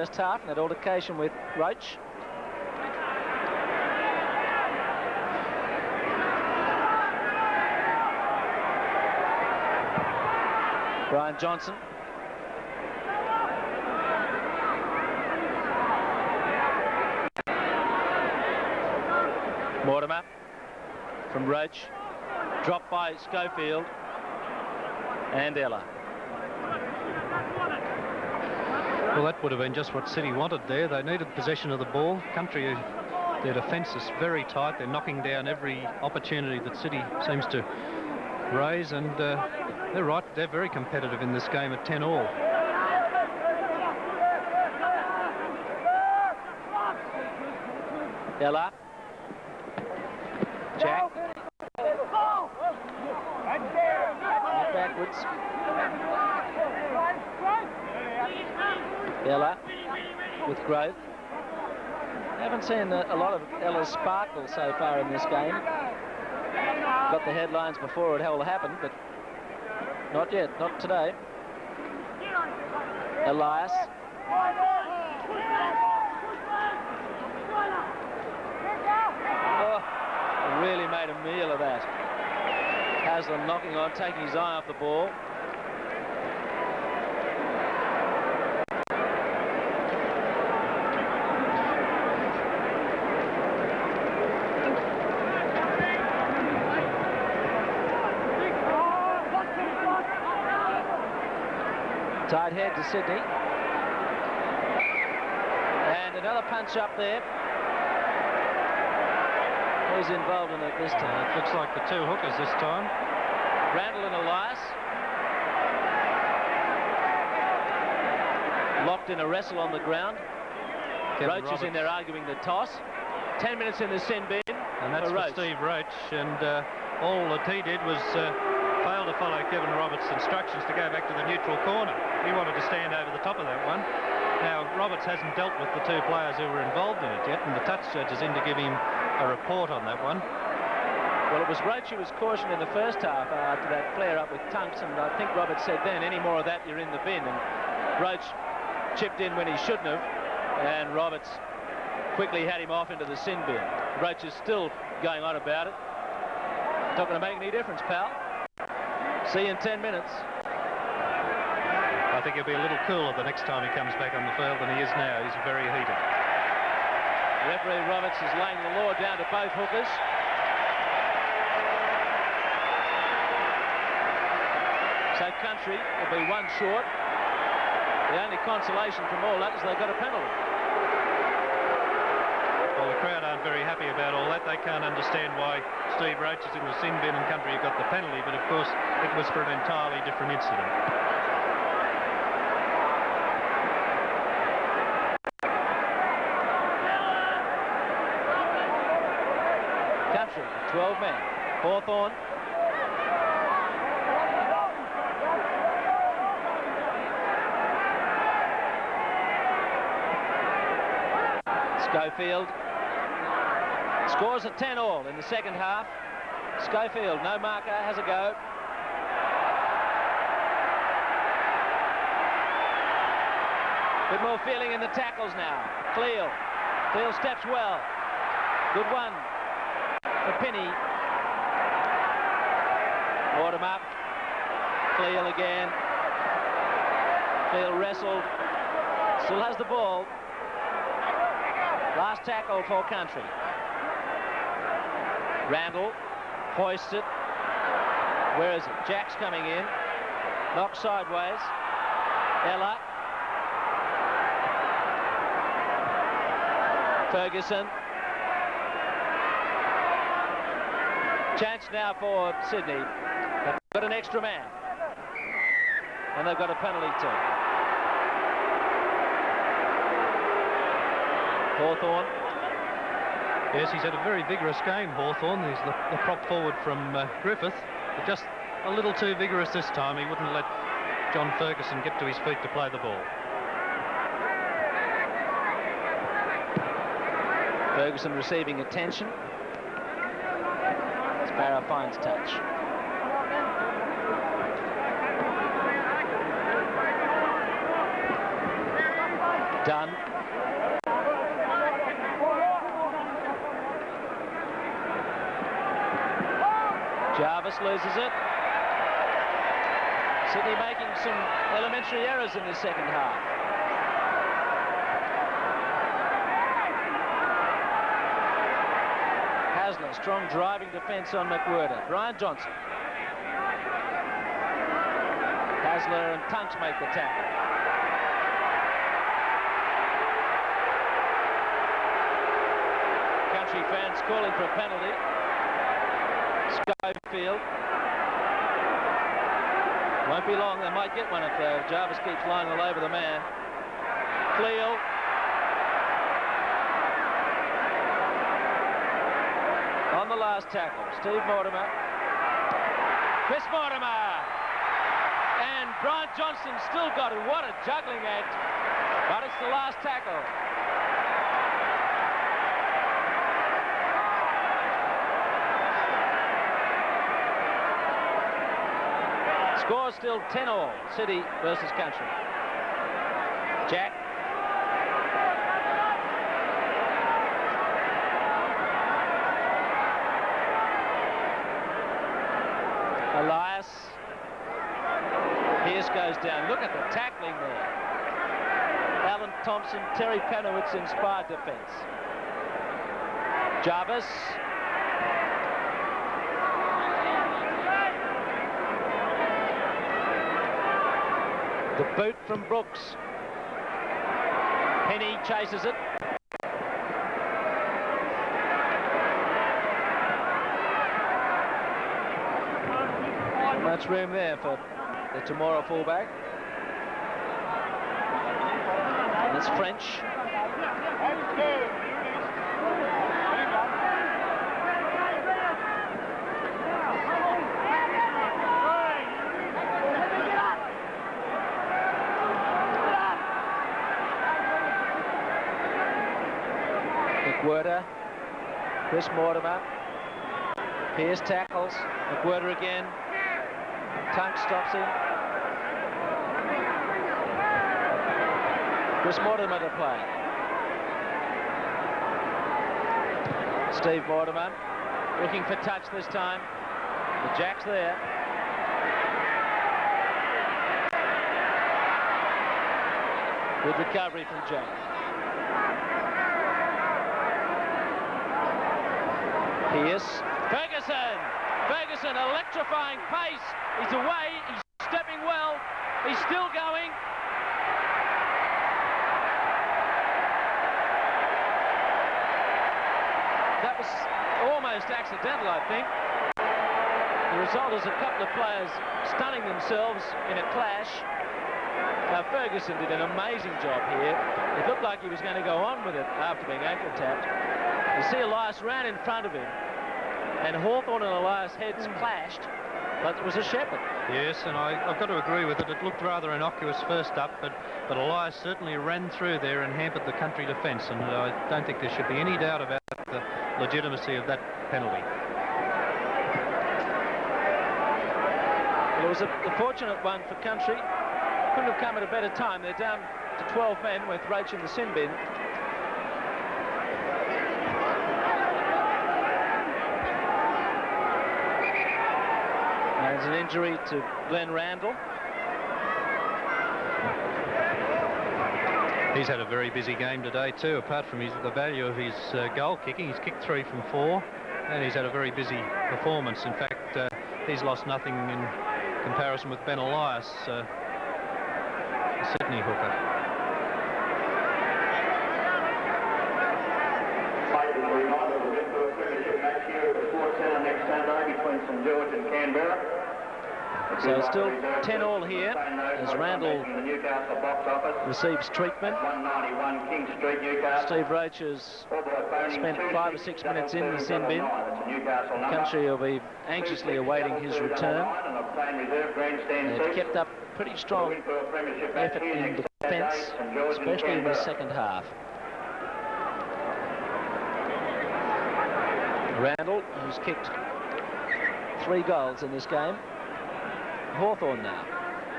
first half, and that altercation with Roach. Brian Johnson. Mortimer from Roach, dropped by Schofield and Ella. Well, that would have been just what City wanted there. They needed possession of the ball. Country, their defence is very tight. They're knocking down every opportunity that City seems to raise, and they're right. They're very competitive in this game at 10-all. Ella. Jack. Backwards. Ella with Grove. Haven't seen a lot of Ella's sparkle so far in this game. Got the headlines before it all happened, but not yet, not today. Elias. Oh, really made a meal of that. Haslam knocking on, taking his eye off the ball. Tight head to Sydney. And another punch up there. Who's involved in it this time? It looks like the two hookers this time. Randall and Elias. Locked in a wrestle on the ground. Kevin Roach is in there arguing the toss. 10 minutes in the sin bin. And that's for Steve Roach. And all that he did was fail to follow Kevin Roberts' instructions to go back to the neutral corner. He wanted to stand over the top of that one. Now, Roberts hasn't dealt with the two players who were involved in it yet, and the touch judge is in to give him a report on that one. Well, it was Roach who was cautioned in the first half after that flare-up with Tunks, and I think Roberts said then, any more of that, you're in the bin. And Roach chipped in when he shouldn't have, and Roberts quickly had him off into the sin bin. Roach is still going on about it. Not going to make any difference, pal. See you in 10 minutes. I think he'll be a little cooler the next time he comes back on the field than he is now. He's very heated. Referee Roberts is laying the law down to both hookers. So Country will be one short. The only consolation from all that is they got a penalty. Well, the crowd aren't very happy about all that. They can't understand why Steve Roach is in the sin bin and Country got the penalty, but of course it was for an entirely different incident. Country, 12 men. Hawthorn. Schofield scores a 10-all in the second half. Schofield, no marker, has a go. Bit more feeling in the tackles now. Cleal steps well. Good one for Penny. Mortimer. Cleal again. Cleal wrestled. Still has the ball. Last tackle for Country. Randall hoists it. Where is it? Jack's coming in. Knocked sideways. Ella. Ferguson. Chance now for Sydney. They've got an extra man. And they've got a penalty too. Hawthorn. Yes, he's had a very vigorous game, Hawthorn. He's the prop forward from Griffith. But just a little too vigorous this time. He wouldn't let John Ferguson get to his feet to play the ball. Ferguson receiving attention. Sparrow finds touch. Dunn. Jarvis loses it. Sydney making some elementary errors in the second half. Hasler, strong driving defence on McWhirter. Brian Johnson. Hasler and Tunks make the tackle. Country fans calling for a penalty. Schofield. Won't be long, they might get one if Jarvis keeps lying all over the man. Cleal. On the last tackle, Steve Mortimer. Chris Mortimer. And Brian Johnson still got it. What a juggling act. But it's the last tackle. Score still 10-all, City versus Country. Jack. Elias. Pearce goes down. Look at the tackling there. Alan Thompson, Terry Penowitz inspired defence. Jarvis. The boot from Brooks. Penny chases it. Not much room there for the Temora fullback. And it's French. McWhirter, Chris Mortimer, Pearce tackles, McWhirter again, Tunk stops him, Chris Mortimer to play, Steve Mortimer looking for touch this time, the Jack's there. Good recovery from Jack. Pearce. Ferguson, electrifying pace. He's away, he's stepping well, he's still going. That was almost accidental, I think. The result is a couple of players stunning themselves in a clash. Ferguson did an amazing job here. It looked like he was going to go on with it after being ankle tapped. You see Elias ran in front of him, and Hawthorn and Elias' heads clashed, but it was a shepherd. Yes, and I've got to agree with it. It looked rather innocuous first up, but Elias certainly ran through there and hampered the Country defence, and I don't think there should be any doubt about the legitimacy of that penalty. Well, it was a fortunate one for Country. Couldn't have come at a better time. They're down to 12 men with Roach in the sin bin. There's an injury to Glenn Randall. He's had a very busy game today too, apart from the value of his goal kicking. He's kicked 3 from 4, and he's had a very busy performance. In fact, he's lost nothing in comparison with Ben Elias, the Sydney hooker. Between St George and Canberra. So it's still 10-all here as Randall receives treatment. 191 King Street, Newcastle. Steve Roach has spent 5 or 6 minutes in the sin bin. Country will be anxiously awaiting his return. They've kept up pretty strong effort in defence, especially in the second half. Randall, who's kicked 3 goals in this game. Hawthorn now.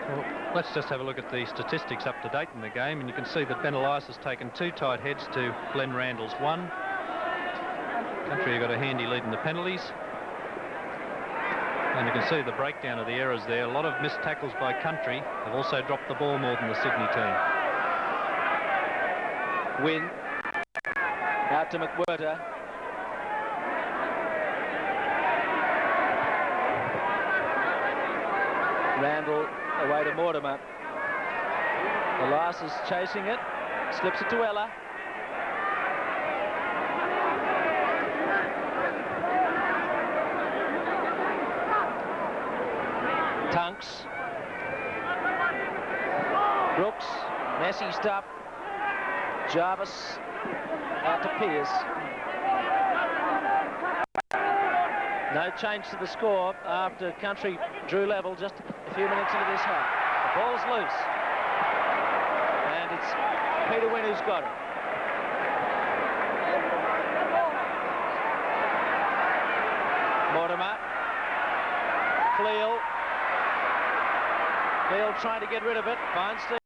Well, let's just have a look at the statistics up to date in the game, and you can see that Ben Elias has taken 2 tight heads to Glenn Randall's 1. Country have got a handy lead in the penalties. And you can see the breakdown of the errors there. A lot of missed tackles by Country have also dropped the ball more than the Sydney team. Win. Out to McWhirter. Randall away to Mortimer. Elias is chasing it. Slips it to Ella. Tunks. Brooks. Messy stuff. Jarvis out to Pearce. No change to the score after Country drew level just a few minutes into this half. The ball's loose. And it's Peter Wynn who's got it. Mortimer. Cleal trying to get rid of it. Finds Steve